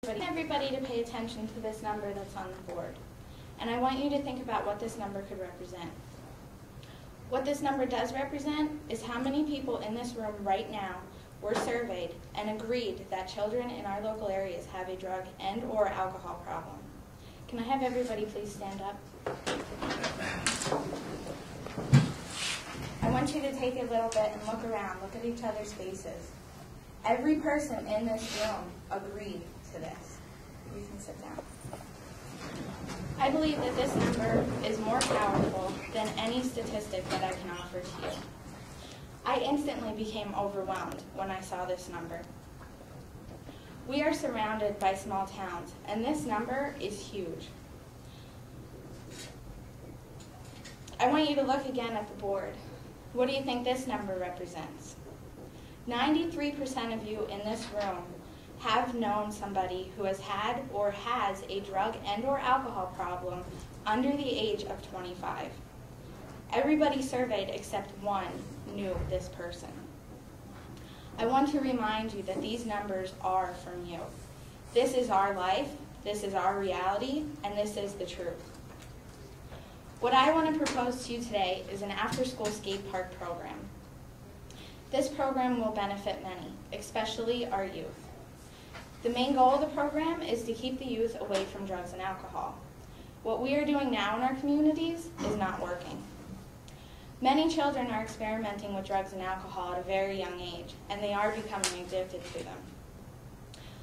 I want everybody to pay attention to this number that's on the board. And I want you to think about what this number could represent. What this number does represent is how many people in this room right now were surveyed and agreed that children in our local areas have a drug and/or alcohol problem. Can I have everybody please stand up? I want you to take a little bit and look around, look at each other's faces. Every person in this room agreed to this. You can sit down. I believe that this number is more powerful than any statistic that I can offer to you. I instantly became overwhelmed when I saw this number. We are surrounded by small towns, and this number is huge. I want you to look again at the board. What do you think this number represents? 93% of you in this room have known somebody who has had or has a drug and/or alcohol problem under the age of 25. Everybody surveyed except one knew this person. I want to remind you that these numbers are from you. This is our life, this is our reality, and this is the truth. What I want to propose to you today is an after-school skate park program. This program will benefit many, especially our youth. The main goal of the program is to keep the youth away from drugs and alcohol. What we are doing now in our communities is not working. Many children are experimenting with drugs and alcohol at a very young age, and they are becoming addicted to them.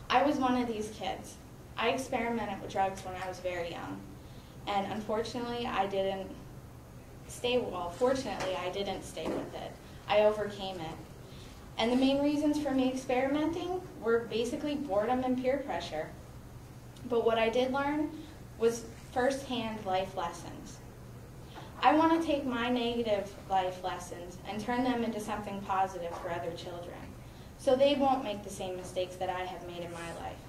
I was one of these kids. I experimented with drugs when I was very young, and unfortunately I didn't stay with it. I overcame it. And the main reasons for me experimenting were basically boredom and peer pressure. But what I did learn was first-hand life lessons. I want to take my negative life lessons and turn them into something positive for other children, so they won't make the same mistakes that I have made in my life.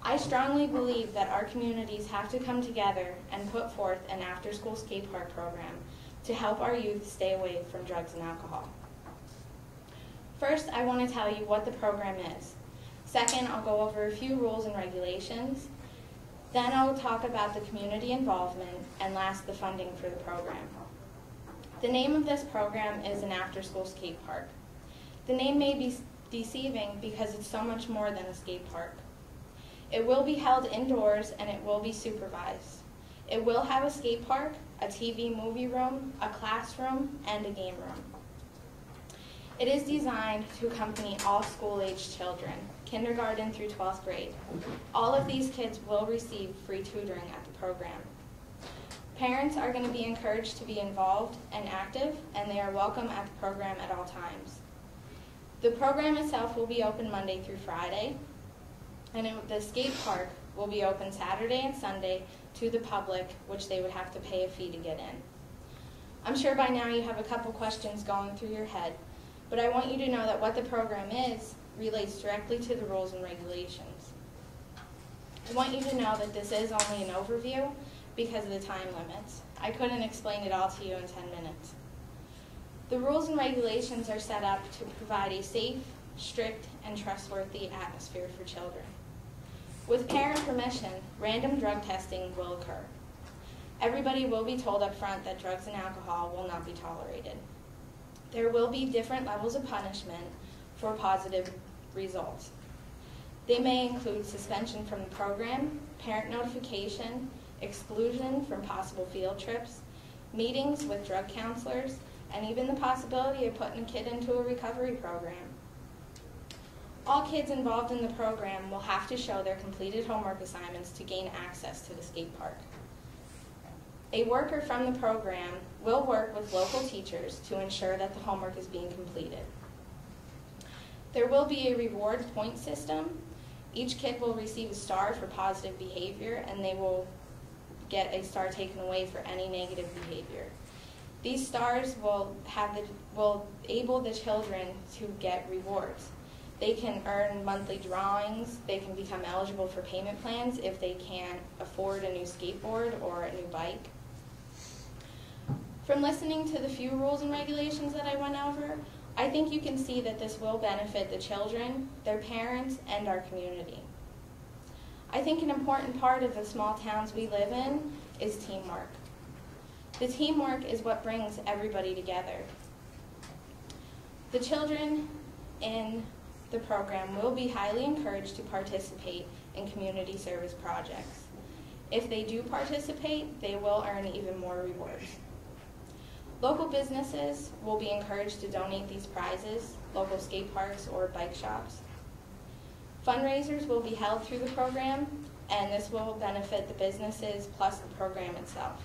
I strongly believe that our communities have to come together and put forth an after-school skate park program to help our youth stay away from drugs and alcohol. First, I want to tell you what the program is. Second, I'll go over a few rules and regulations. Then I'll talk about the community involvement, and last, the funding for the program. The name of this program is an after-school skate park. The name may be deceiving because it's so much more than a skate park. It will be held indoors and it will be supervised. It will have a skate park, a TV movie room, a classroom, and a game room. It is designed to accompany all school-aged children, kindergarten through 12th grade. All of these kids will receive free tutoring at the program. Parents are going to be encouraged to be involved and active, and they are welcome at the program at all times. The program itself will be open Monday through Friday, and the skate park will be open Saturday and Sunday to the public, which they would have to pay a fee to get in. I'm sure by now you have a couple questions going through your head, but I want you to know that what the program is relates directly to the rules and regulations. I want you to know that this is only an overview because of the time limits. I couldn't explain it all to you in 10 minutes. The rules and regulations are set up to provide a safe, strict, and trustworthy atmosphere for children. With parent permission, random drug testing will occur. Everybody will be told up front that drugs and alcohol will not be tolerated. There will be different levels of punishment for positive results. They may include suspension from the program, parent notification, exclusion from possible field trips, meetings with drug counselors, and even the possibility of putting a kid into a recovery program. All kids involved in the program will have to show their completed homework assignments to gain access to the skate park. A worker from the program will work with local teachers to ensure that the homework is being completed. There will be a reward point system. Each kid will receive a star for positive behavior, and they will get a star taken away for any negative behavior. These stars will enable the children to get rewards. They can earn monthly drawings. They can become eligible for payment plans if they can't afford a new skateboard or a new bike. From listening to the few rules and regulations that I went over, I think you can see that this will benefit the children, their parents, and our community. I think an important part of the small towns we live in is teamwork. The teamwork is what brings everybody together. The children in the program will be highly encouraged to participate in community service projects. If they do participate, they will earn even more rewards. Local businesses will be encouraged to donate these prizes, local skate parks or bike shops. Fundraisers will be held through the program, and this will benefit the businesses plus the program itself.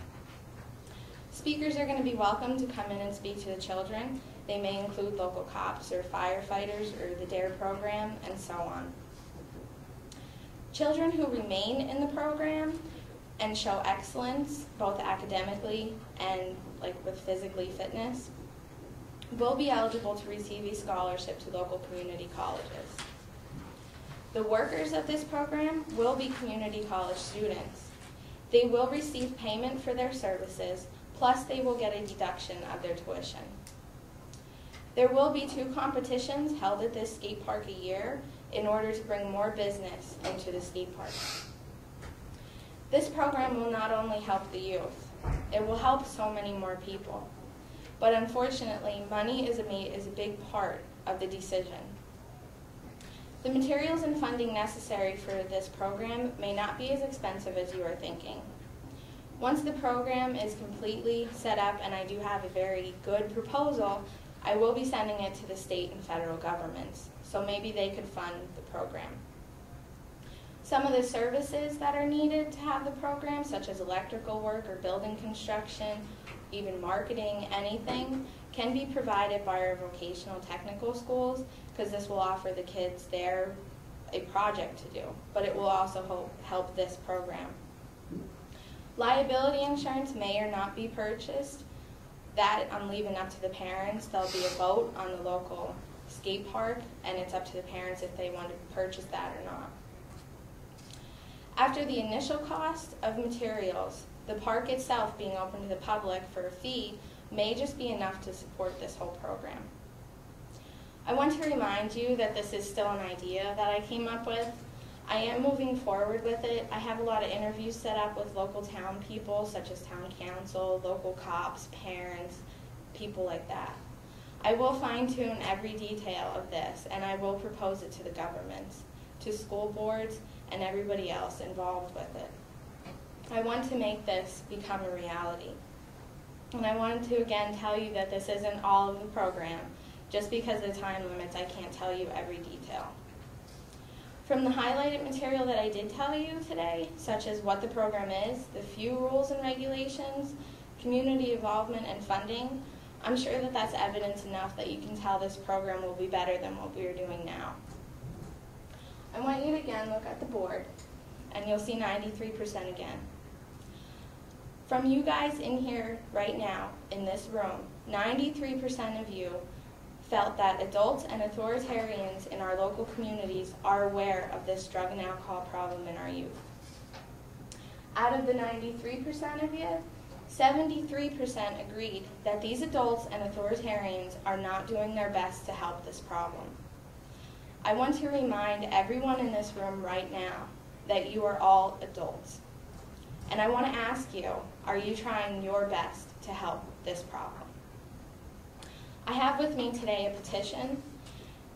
Speakers are going to be welcome to come in and speak to the children. They may include local cops or firefighters or the DARE program and so on. Children who remain in the program and show excellence, both academically and with physically fitness, will be eligible to receive a scholarship to local community colleges. The workers of this program will be community college students. They will receive payment for their services, plus they will get a deduction of their tuition. There will be 2 competitions held at this skate park a year in order to bring more business into the skate park. This program will not only help the youth, it will help so many more people. But unfortunately, money is a big part of the decision. The materials and funding necessary for this program may not be as expensive as you are thinking. Once the program is completely set up and I do have a very good proposal, I will be sending it to the state and federal governments, so maybe they could fund the program. Some of the services that are needed to have the program, such as electrical work or building construction, even marketing, anything, can be provided by our vocational technical schools, because this will offer the kids there a project to do, but it will also help this program. Liability insurance may or not be purchased. That I'm leaving up to the parents. There'll be a vote on the local skate park, and it's up to the parents if they want to purchase that or not. After the initial cost of materials, the park itself being open to the public for a fee may just be enough to support this whole program. I want to remind you that this is still an idea that I came up with. I am moving forward with it. I have a lot of interviews set up with local town people, such as town council, local cops, parents, people like that. I will fine-tune every detail of this, and I will propose it to the governments, to school boards, and everybody else involved with it. I want to make this become a reality. And I wanted to again tell you that this isn't all of the program. Just because of the time limits, I can't tell you every detail. From the highlighted material that I did tell you today, such as what the program is, the few rules and regulations, community involvement, and funding, I'm sure that that's evidence enough that you can tell this program will be better than what we are doing now. I want you to again look at the board, and you'll see 93% again. From you guys in here right now, in this room, 93% of you felt that adults and authoritarians in our local communities are aware of this drug and alcohol problem in our youth. Out of the 93% of you, 73% agreed that these adults and authoritarians are not doing their best to help this problem. I want to remind everyone in this room right now that you are all adults. And I want to ask you, are you trying your best to help this problem? I have with me today a petition.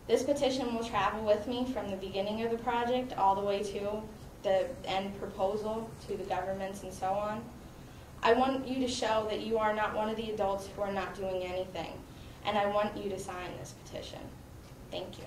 This petition will travel with me from the beginning of the project all the way to the end proposal to the governments and so on. I want you to show that you are not one of the adults who are not doing anything, and I want you to sign this petition. Thank you.